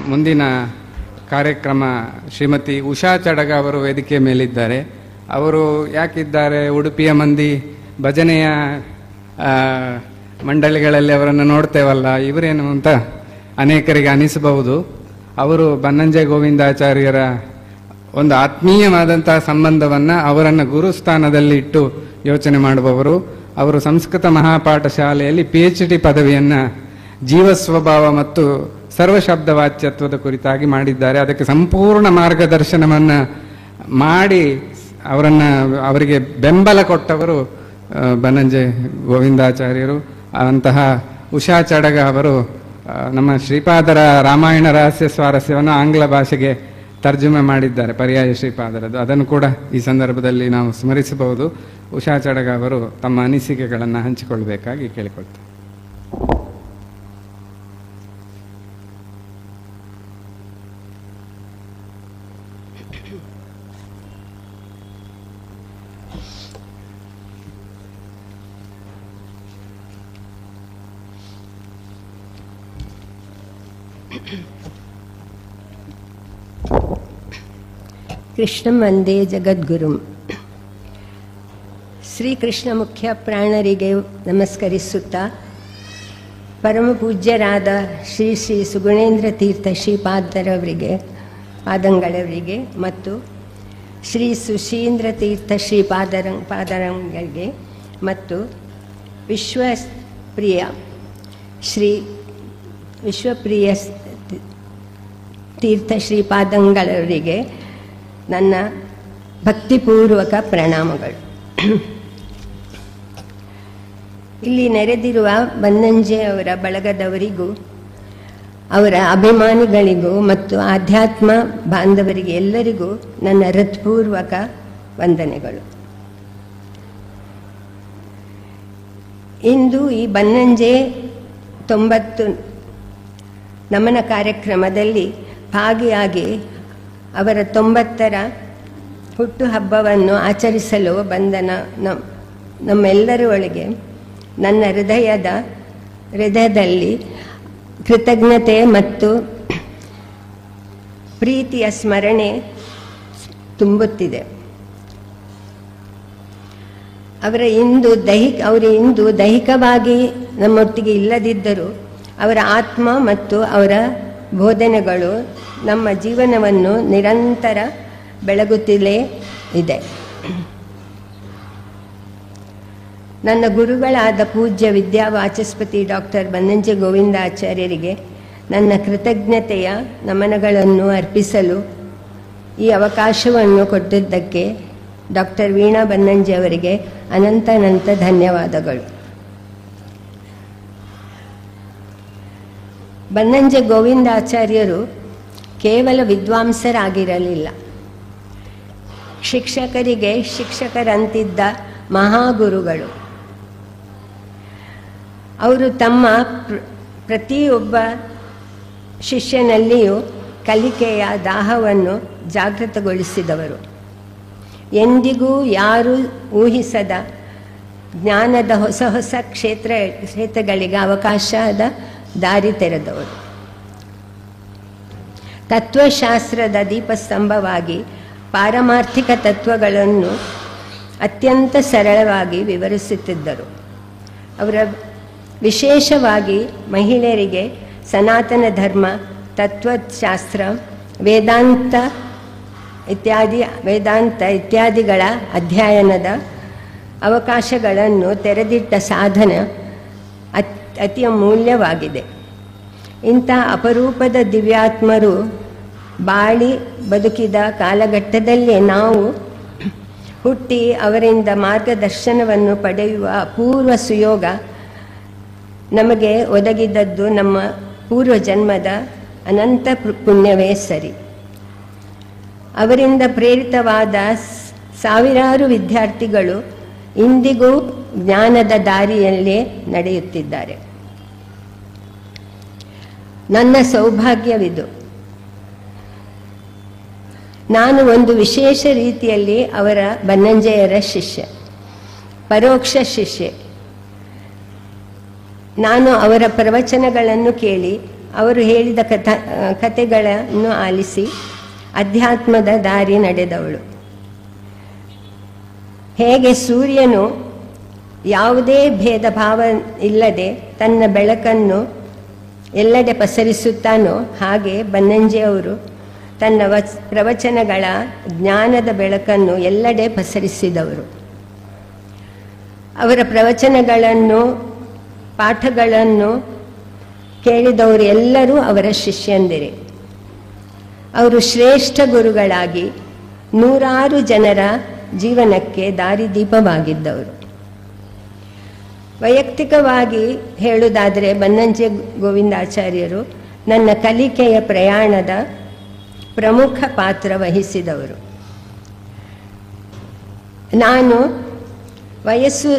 ಮುಂದಿನ ಕಾರ್ಯಕ್ರಮ ಶ್ರೀಮತಿ ಉಷಾ ಚಡಗ ಅವರು ವೇದಿಕೆ ಮೇಲಿದ್ದಾರೆ. ಅವರು ಯಾಕಿದ್ದಾರೆ, ಉಡುಪಿಯ ಮಂದಿ ಭಜನೆಯ ಮಂಡಳಿಗಳಲ್ಲಿ ಅವರನ್ನು ನೋಡ್ತೇವಲ್ಲ, ಇವರೇನು ಅಂತ ಅನೇಕರಿಗೆ ಅನಿಸಬಹುದು. ಅವರು ಬನ್ನಂಜೆ ಗೋವಿಂದಾಚಾರ್ಯರ ಒಂದು ಆತ್ಮೀಯವಾದಂತಹ ಸಂಬಂಧವನ್ನು ಅವರನ್ನು ಗುರುಸ್ಥಾನದಲ್ಲಿ ಇಟ್ಟು ಯೋಚನೆ ಮಾಡುವವರು. ಅವರು ಸಂಸ್ಕೃತ ಮಹಾಪಾಠಶಾಲೆಯಲ್ಲಿ PhD ಪದವಿಯನ್ನು ಜೀವಸ್ವಭಾವ ಮತ್ತು ಸರ್ವಶಬ್ದ ವಾಚ್ಯತ್ವದ ಕುರಿತಾಗಿ ಮಾಡಿದ್ದಾರೆ. ಅದಕ್ಕೆ ಸಂಪೂರ್ಣ ಮಾರ್ಗದರ್ಶನವನ್ನು ಮಾಡಿ ಅವರಿಗೆ ಬೆಂಬಲ ಕೊಟ್ಟವರು ಬನ್ನಂಜೆ ಗೋವಿಂದಾಚಾರ್ಯರು. ಅಂತಹ ಉಷಾ ಚಡಗ ಅವರು ನಮ್ಮ ಶ್ರೀಪಾದರ ರಾಮಾಯಣ ರಹಸ್ಯ ಸ್ವಾರಸ್ಯವನ್ನು ಆಂಗ್ಲ ಭಾಷೆಗೆ ತರ್ಜುಮೆ ಮಾಡಿದ್ದಾರೆ, ಪರ್ಯಾಯ ಶ್ರೀಪಾದರದು. ಅದನ್ನು ಕೂಡ ಈ ಸಂದರ್ಭದಲ್ಲಿ ನಾವು ಸ್ಮರಿಸಬಹುದು. ಉಷಾ ಚಡಗ ಅವರು ತಮ್ಮ ಅನಿಸಿಕೆಗಳನ್ನು ಹಂಚಿಕೊಳ್ಳಬೇಕಾಗಿ ಕೇಳಿಕೊಳ್ತಾರೆ. ಕೃಷ್ಣ ವಂದೇ ಜಗದ್ಗುರುಂ. ಶ್ರೀಕೃಷ್ಣ ಮುಖ್ಯ ಪ್ರಾಣರಿಗೆ ನಮಸ್ಕರಿಸುತ್ತಾ, ಪರಮ ಪೂಜ್ಯರಾದ ಶ್ರೀ ಶ್ರೀ ಸುಗುಣೇಂದ್ರ ತೀರ್ಥ ಶ್ರೀಪಾದರವರಿಗೆ ಪಾದಂಗಳವರಿಗೆ ಮತ್ತು ಶ್ರೀ ಸುಶೀಂದ್ರ ತೀರ್ಥ ಪಾದರಂಗಳಿಗೆ ಮತ್ತು ವಿಶ್ವಪ್ರಿಯ ತೀರ್ಥ ಶ್ರೀಪಾದಂಗಳವರಿಗೆ ನನ್ನ ಭಕ್ತಿಪೂರ್ವಕ ಪ್ರಣಾಮಗಳು. ಇಲ್ಲಿ ನೆರೆದಿರುವ ಬನ್ನಂಜೆ ಅವರ ಬಳಗದವರಿಗೂ ಅವರ ಅಭಿಮಾನಿಗಳಿಗೂ ಮತ್ತು ಆಧ್ಯಾತ್ಮ ಬಾಂಧವರಿಗೆ ಎಲ್ಲರಿಗೂ ನನ್ನ ಹೃತ್ಪೂರ್ವಕ ವಂದನೆಗಳು. ಇಂದು ಈ ಬನ್ನಂಜೆ 90 ನಮನ ಕಾರ್ಯಕ್ರಮದಲ್ಲಿ ಭಾಗಿಯಾಗಿ ಅವರ 90ರ ಹುಟ್ಟುಹಬ್ಬವನ್ನು ಆಚರಿಸಲು ಬಂದ ನಮ್ಮೆಲ್ಲರ ಒಳಗೆ ನನ್ನ ಹೃದಯದಲ್ಲಿ ಕೃತಜ್ಞತೆ ಮತ್ತು ಪ್ರೀತಿಯ ಸ್ಮರಣೆ ತುಂಬುತ್ತಿದೆ. ಅವರು ಇಂದು ದೈಹಿಕವಾಗಿ ನಮ್ಮೊಟ್ಟಿಗೆ ಇಲ್ಲದಿದ್ದರೂ ಅವರ ಆತ್ಮ ಮತ್ತು ಅವರ ಬೋಧನೆಗಳು ನಮ್ಮ ಜೀವನವನ್ನು ನಿರಂತರ ಬೆಳಗುತ್ತಲೇ ಇದೆ. ನನ್ನ ಗುರುಗಳಾದ ಪೂಜ್ಯ ವಿದ್ಯಾವಾಚಸ್ಪತಿ ಡಾಕ್ಟರ್ ಬನ್ನಂಜೆ ಗೋವಿಂದಾಚಾರ್ಯರಿಗೆ ನನ್ನ ಕೃತಜ್ಞತೆಯ ನಮನಗಳನ್ನು ಅರ್ಪಿಸಲು ಈ ಅವಕಾಶವನ್ನು ಕೊಟ್ಟಿದ್ದಕ್ಕೆ ಡಾಕ್ಟರ್ ವೀಣಾ ಬನ್ನಂಜೆ ಅವರಿಗೆ ಅನಂತ ಧನ್ಯವಾದಗಳು. ಬನ್ನಂಜೆ ಗೋವಿಂದಾಚಾರ್ಯರು ಕೇವಲ ವಿದ್ವಾಂಸರಾಗಿರಲಿಲ್ಲ, ಶಿಕ್ಷಕರಿಗೆ ಶಿಕ್ಷಕರಂತಿದ್ದ ಮಹಾಗುರುಗಳು. ಅವರು ತಮ್ಮ ಪ್ರತಿಯೊಬ್ಬ ಶಿಷ್ಯನಲ್ಲಿಯೂ ಕಲಿಕೆಯ ದಾಹವನ್ನು ಜಾಗೃತಗೊಳಿಸಿದವರು. ಎಂದಿಗೂ ಯಾರೂ ಊಹಿಸದ ಜ್ಞಾನದ ಹೊಸ ಕ್ಷೇತ್ರಗಳಿಗೆ ಅವಕಾಶದ ದಾರಿ ತೆರೆದವರು. ತತ್ವಶಾಸ್ತ್ರದ ದೀಪಸ್ತಂಭವಾಗಿ ಪಾರಮಾರ್ಥಿಕ ತತ್ವಗಳನ್ನು ಅತ್ಯಂತ ಸರಳವಾಗಿ ವಿವರಿಸುತ್ತಿದ್ದರು. ಅವರ ವಿಶೇಷವಾಗಿ ಮಹಿಳೆಯರಿಗೆ ಸನಾತನ ಧರ್ಮ, ತತ್ವಶಾಸ್ತ್ರ, ವೇದಾಂತ ಇತ್ಯಾದಿಗಳ ಅಧ್ಯಯನದ ಅವಕಾಶಗಳನ್ನು ತೆರೆದಿಟ್ಟ ಸಾಧನ ಅತಿ ಅಮೂಲ್ಯವಾಗಿದೆ. ಇಂಥ ಅಪರೂಪದ ದಿವ್ಯಾತ್ಮರು ಬಾಳಿ ಬದುಕಿದ ಕಾಲಘಟ್ಟದಲ್ಲೇ ನಾವು ಹುಟ್ಟಿ ಅವರಿಂದ ಮಾರ್ಗದರ್ಶನವನ್ನು ಪಡೆಯುವ ಅಪೂರ್ವ ಸುಯೋಗ ನಮಗೆ ಒದಗಿದದ್ದು ನಮ್ಮ ಪೂರ್ವಜನ್ಮದ ಅನಂತ ಪುಣ್ಯವೇ ಸರಿ. ಅವರಿಂದ ಪ್ರೇರಿತವಾದ ಸಾವಿರಾರು ವಿದ್ಯಾರ್ಥಿಗಳು ಇಂದಿಗೂ ಜ್ಞಾನದ ದಾರಿಯಲ್ಲೇ ನಡೆಯುತ್ತಿದ್ದಾರೆ. ನನ್ನ ಸೌಭಾಗ್ಯವಿದು. ನಾನು ಒಂದು ವಿಶೇಷ ರೀತಿಯಲ್ಲಿ ಅವರ ಬನ್ನಂಜೆಯರ ಶಿಷ್ಯ, ಪರೋಕ್ಷ ಶಿಷ್ಯೆ. ನಾನು ಅವರ ಪ್ರವಚನಗಳನ್ನು ಕೇಳಿ ಅವರು ಹೇಳಿದ ಕಥೆಗಳನ್ನು ಆಲಿಸಿ ಅಧ್ಯಾತ್ಮದ ದಾರಿ ನಡೆದವಳು. ಹೇಗೆ ಸೂರ್ಯನು ಯಾವುದೇ ಭೇದ ಭಾವ ಇಲ್ಲದೆ ತನ್ನ ಬೆಳಕನ್ನು ಎಲ್ಲೆಡೆ ಪಸರಿಸುತ್ತಾನೋ, ಹಾಗೆ ಬನ್ನಂಜೆಯವರು ತನ್ನ ಪ್ರವಚನಗಳ ಜ್ಞಾನದ ಬೆಳಕನ್ನು ಎಲ್ಲೆಡೆ ಪಸರಿಸಿದವರು. ಅವರ ಪ್ರವಚನಗಳನ್ನು, ಪಾಠಗಳನ್ನು ಕೇಳಿದವರು ಎಲ್ಲರೂ ಅವರ ಶಿಷ್ಯಂದಿರೇ. ಅವರು ಶ್ರೇಷ್ಠ ಗುರುಗಳಾಗಿ ನೂರಾರು ಜನರ ಜೀವನಕ್ಕೆ ದಾರಿದೀಪವಾಗಿದ್ದವರು. ವೈಯಕ್ತಿಕವಾಗಿ ಹೇಳುವುದಾದರೆ ಬನ್ನಂಜೆ ಗೋವಿಂದಾಚಾರ್ಯರು ನನ್ನ ಕಲಿಕೆಯ ಪ್ರಯಾಣದ ಪ್ರಮುಖ ಪಾತ್ರ ವಹಿಸಿದವರು. ನಾನು ವಯಸ್ಸು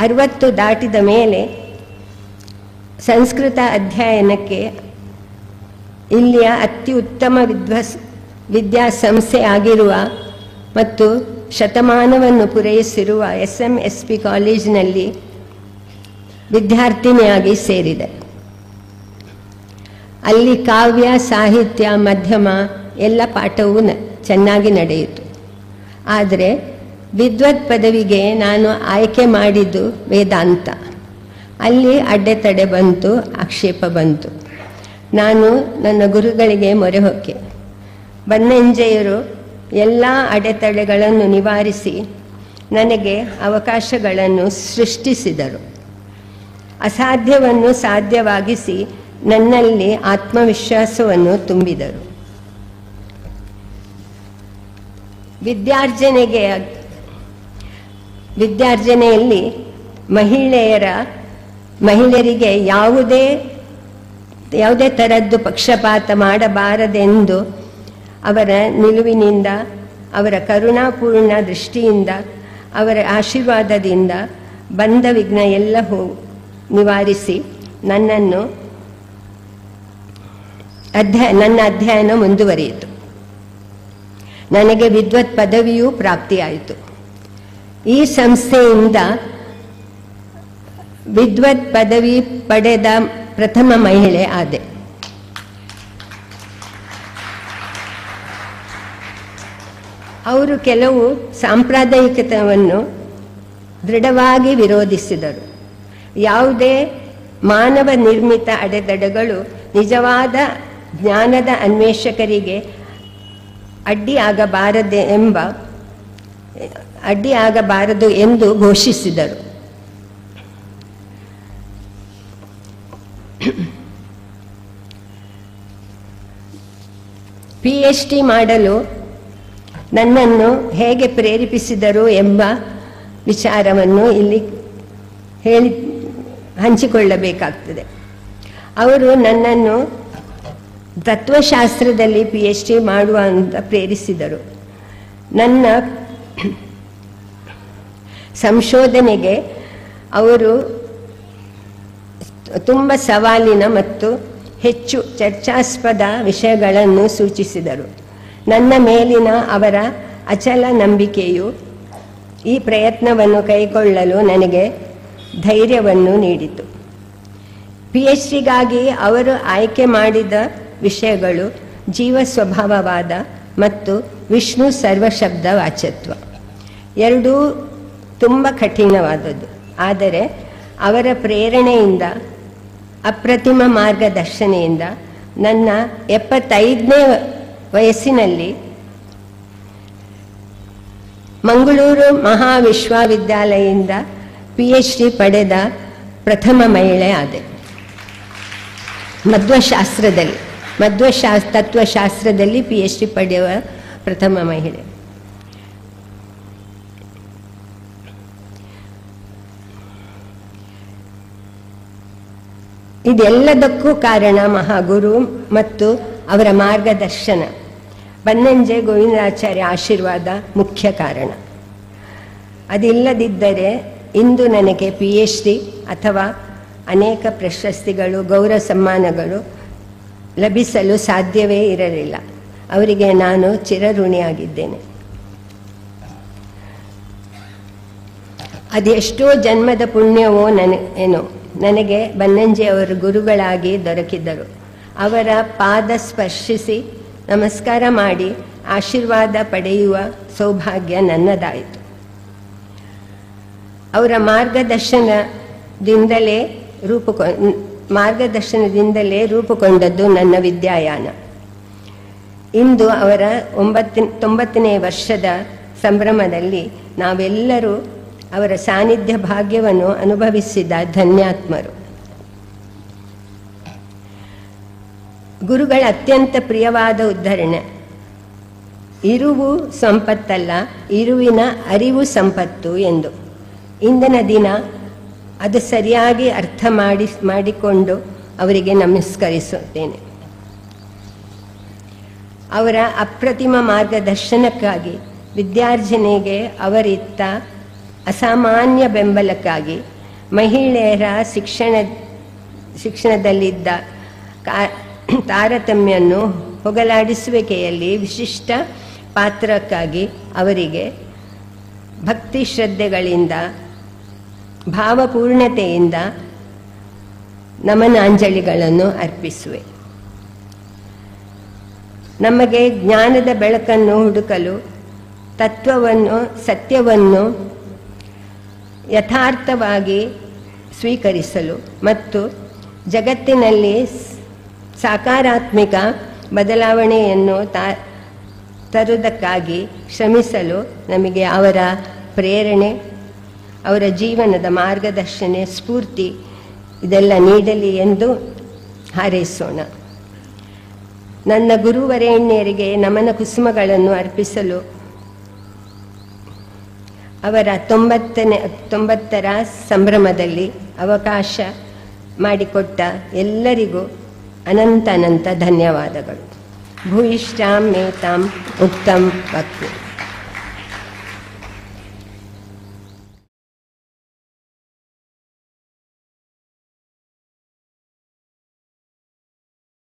60 ದಾಟಿದ ಮೇಲೆ ಸಂಸ್ಕೃತ ಅಧ್ಯಯನಕ್ಕೆ ಇಲ್ಲಿಯ ಅತ್ಯುತ್ತಮ ವಿದ್ಯಾಸಂಸ್ಥೆ ಆಗಿರುವ ಮತ್ತು ಶತಮಾನವನ್ನು ಪೂರೈಸಿರುವ SMSP ಕಾಲೇಜಿನಲ್ಲಿ ವಿದ್ಯಾರ್ಥಿನಿಯಾಗಿ ಸೇರಿದೆ. ಅಲ್ಲಿ ಕಾವ್ಯ, ಸಾಹಿತ್ಯ, ಮಧ್ಯಮ ಎಲ್ಲ ಪಾಠವೂ ಚೆನ್ನಾಗಿ ನಡೆಯಿತು. ಆದರೆ ವಿದ್ವತ್ ಪದವಿಗೆ ನಾನು ಆಯ್ಕೆ ಮಾಡಿದ್ದು ವೇದಾಂತ. ಅಲ್ಲಿ ಅಡ್ಡೆತಡೆ ಬಂತು, ಆಕ್ಷೇಪ ಬಂತು. ನಾನು ನನ್ನ ಗುರುಗಳಿಗೆ ಮೊರೆ ಹೊಕ್ಕೆ. ಬನ್ನಂಜೆಯರು ಎಲ್ಲ ಅಡೆತಡೆಗಳನ್ನು ನಿವಾರಿಸಿ ನನಗೆ ಅವಕಾಶಗಳನ್ನು ಸೃಷ್ಟಿಸಿದರು. ಅಸಾಧ್ಯವನ್ನು ಸಾಧ್ಯವಾಗಿಸಿ ನನ್ನಲ್ಲಿ ಆತ್ಮವಿಶ್ವಾಸವನ್ನು ತುಂಬಿದರು. ವಿದ್ಯಾರ್ಜನೆಯಲ್ಲಿ ಮಹಿಳೆಯರಿಗೆ ಯಾವುದೇ ಥರದ್ದು ಪಕ್ಷಪಾತ ಮಾಡಬಾರದೆಂದು ಅವರ ನಿಲುವಿನಿಂದ, ಅವರ ಕರುಣಾಪೂರ್ಣ ದೃಷ್ಟಿಯಿಂದ, ಅವರ ಆಶೀರ್ವಾದದಿಂದ ಬಂದ ವಿಘ್ನ ಎಲ್ಲ ನಿವಾರಿಸಿ ನನ್ನ ಅಧ್ಯಯನ ಮುಂದುವರಿಯಿತು. ನನಗೆ ವಿದ್ವತ್ ಪದವಿಯೂ ಪ್ರಾಪ್ತಿಯಾಯಿತು. ಈ ಸಂಸ್ಥೆಯಿಂದ ವಿದ್ವತ್ ಪದವಿ ಪಡೆದ ಪ್ರಥಮ ಮಹಿಳೆ ಆದೆ. ಅವರು ಕೆಲವು ಸಾಂಪ್ರದಾಯಿಕತೆಯನ್ನು ದೃಢವಾಗಿ ವಿರೋಧಿಸಿದರು. ಯಾವುದೇ ಮಾನವ ನಿರ್ಮಿತ ಅಡೆತಡೆಗಳು ನಿಜವಾದ ಜ್ಞಾನದ ಅನ್ವೇಷಕರಿಗೆ ಅಡ್ಡಿಯಾಗಬಾರದು ಎಂದು ಘೋಷಿಸಿದರು. PhD ಮಾಡಲು ನನ್ನನ್ನು ಹೇಗೆ ಪ್ರೇರೇಪಿಸಿದರು ಎಂಬ ವಿಚಾರವನ್ನು ಇಲ್ಲಿ ಹಂಚಿಕೊಳ್ಳಬೇಕಾಗ್ತದೆ. ಅವರು ನನ್ನನ್ನು ತತ್ವಶಾಸ್ತ್ರದಲ್ಲಿ PhD ಮಾಡುವ ಅಂತ ಪ್ರೇರಿಸಿದರು. ನನ್ನ ಸಂಶೋಧನೆಗೆ ಅವರು ತುಂಬ ಸವಾಲಿನ ಮತ್ತು ಹೆಚ್ಚು ಚರ್ಚಾಸ್ಪದ ವಿಷಯಗಳನ್ನು ಸೂಚಿಸಿದರು. ನನ್ನ ಮೇಲಿನ ಅವರ ಅಚಲ ನಂಬಿಕೆಯು ಈ ಪ್ರಯತ್ನವನ್ನು ಕೈಗೊಳ್ಳಲು ನನಗೆ ಧೈರ್ಯವನ್ನು ನೀಡಿತು. PhDಗಾಗಿ ಅವರು ಆಯ್ಕೆ ಮಾಡಿದ ವಿಷಯಗಳು ಜೀವ ಸ್ವಭಾವವಾದ ಮತ್ತು ವಿಷ್ಣು ಸರ್ವಶಬ್ದ ವಾಚ್ಯತ್ವ. ಎರಡೂ ತುಂಬ ಕಠಿಣವಾದದ್ದು. ಆದರೆ ಅವರ ಪ್ರೇರಣೆಯಿಂದ, ಅಪ್ರತಿಮ ಮಾರ್ಗದರ್ಶನೆಯಿಂದ ನನ್ನ 75ನೇ ವಯಸ್ಸಿನಲ್ಲಿ ಮಂಗಳೂರು ಮಹಾವಿಶ್ವವಿದ್ಯಾಲಯದಿಂದ PhD ಪಡೆದ ಪ್ರಥಮ ಮಹಿಳೆ ಆದೆ. ತತ್ವಶಾಸ್ತ್ರದಲ್ಲಿ PhD ಪಡೆಯುವ ಪ್ರಥಮ ಮಹಿಳೆ. ಇದೆಲ್ಲದಕ್ಕೂ ಕಾರಣ ಮಹಾಗುರು ಮತ್ತು ಅವರ ಮಾರ್ಗದರ್ಶನ. ಬನ್ನಂಜೆ ಗೋವಿಂದಾಚಾರ್ಯ ಆಶೀರ್ವಾದ ಮುಖ್ಯ ಕಾರಣ. ಅದಿಲ್ಲದಿದ್ದರೆ ಇಂದು ನನಗೆ PhD ಅಥವಾ ಅನೇಕ ಪ್ರಶಸ್ತಿಗಳು, ಗೌರವ ಸನ್ಮಾನಗಳು ಲಭಿಸಲು ಸಾಧ್ಯವೇ ಇರಲಿಲ್ಲ. ಅವರಿಗೆ ನಾನು ಚಿರಋಣಿಯಾಗಿದ್ದೇನೆ. ಅದೆಷ್ಟೋ ಜನ್ಮದ ಪುಣ್ಯವೋ ನನಗೆ ಬನ್ನಂಜೆ ಅವರು ಗುರುಗಳಾಗಿ ದೊರಕಿದ್ದರು. ಅವರ ಪಾದ ಸ್ಪರ್ಶಿಸಿ ನಮಸ್ಕಾರ ಮಾಡಿ ಆಶೀರ್ವಾದ ಪಡೆಯುವ ಸೌಭಾಗ್ಯ ನನ್ನದಾಯಿತು. ಅವರ ಮಾರ್ಗದರ್ಶನದಿಂದಲೇ ರೂಪುಗೊಂಡದ್ದು ನನ್ನ ವಿದ್ಯಾಯಾನ. ಇಂದು ಅವರ 90ನೇ ವರ್ಷದ ಸಂಭ್ರಮದಲ್ಲಿ ನಾವೆಲ್ಲರೂ ಅವರ ಸಾನ್ನಿಧ್ಯ ಭಾಗ್ಯವನ್ನು ಅನುಭವಿಸಿದ ಧನ್ಯಾತ್ಮರು. ಗುರುಗಳ ಅತ್ಯಂತ ಪ್ರಿಯವಾದ ಉದ್ಧರಣೆ, ಇರುವು ಸಂಪತ್ತಲ್ಲ, ಇರುವಿನ ಅರಿವು ಸಂಪತ್ತು ಎಂದು. ಇಂದಿನ ದಿನ ಅದು ಸರಿಯಾಗಿ ಅರ್ಥ ಮಾಡಿಕೊಂಡು ಅವರಿಗೆ ನಮಸ್ಕರಿಸುತ್ತೇನೆ. ಅವರ ಅಪ್ರತಿಮ ಮಾರ್ಗದರ್ಶನಕ್ಕಾಗಿ, ವಿದ್ಯಾರ್ಜನೆಗೆ ಅವರಿತ್ತ ಅಸಾಮಾನ್ಯ ಬೆಂಬಲಕ್ಕಾಗಿ, ಮಹಿಳೆಯರ ಶಿಕ್ಷಣದಲ್ಲಿದ್ದ ತಾರತಮ್ಯವನ್ನು ಹೋಗಲಾಡಿಸುವಿಕೆಯಲ್ಲಿ ವಿಶಿಷ್ಟ ಪಾತ್ರಕ್ಕಾಗಿ ಅವರಿಗೆ ಭಕ್ತಿ ಶ್ರದ್ಧೆಗಳಿಂದ, ಭಾವಪೂರ್ಣತೆಯಿಂದ ನಮನಾಂಜಲಿಗಳನ್ನು ಅರ್ಪಿಸುವೆ. ನಮಗೆ ಜ್ಞಾನದ ಬೆಳಕನ್ನು ಹುಡುಕಲು, ಸತ್ಯವನ್ನು ಯಥಾರ್ಥವಾಗಿ ಸ್ವೀಕರಿಸಲು ಮತ್ತು ಜಗತ್ತಿನಲ್ಲಿ ಸಕಾರಾತ್ಮಕ ಬದಲಾವಣೆಯನ್ನು ತರುವುದಕ್ಕಾಗಿ ಶ್ರಮಿಸಲು ನಮಗೆ ಅವರ ಪ್ರೇರಣೆ, ಅವರ ಜೀವನದ ಮಾರ್ಗದರ್ಶನ, ಸ್ಫೂರ್ತಿ ಇದೆಲ್ಲ ನೀಡಲಿ ಎಂದು ಹಾರೈಸೋಣ. ನನ್ನ ಗುರುವರೇಣ್ಯರಿಗೆ ನಮನ ಕುಸುಮಗಳನ್ನು ಅರ್ಪಿಸಲು ಅವರ 90ರ ಸಂಭ್ರಮದಲ್ಲಿ ಅವಕಾಶ ಮಾಡಿಕೊಟ್ಟ ಎಲ್ಲರಿಗೂ ಅನಂತ ಧನ್ಯವಾದಗಳು. ಭೂಯಿಷ್ಠಾಂ ಮೇತಾಂ ಉಕ್ತಂ ವಕ್ತು.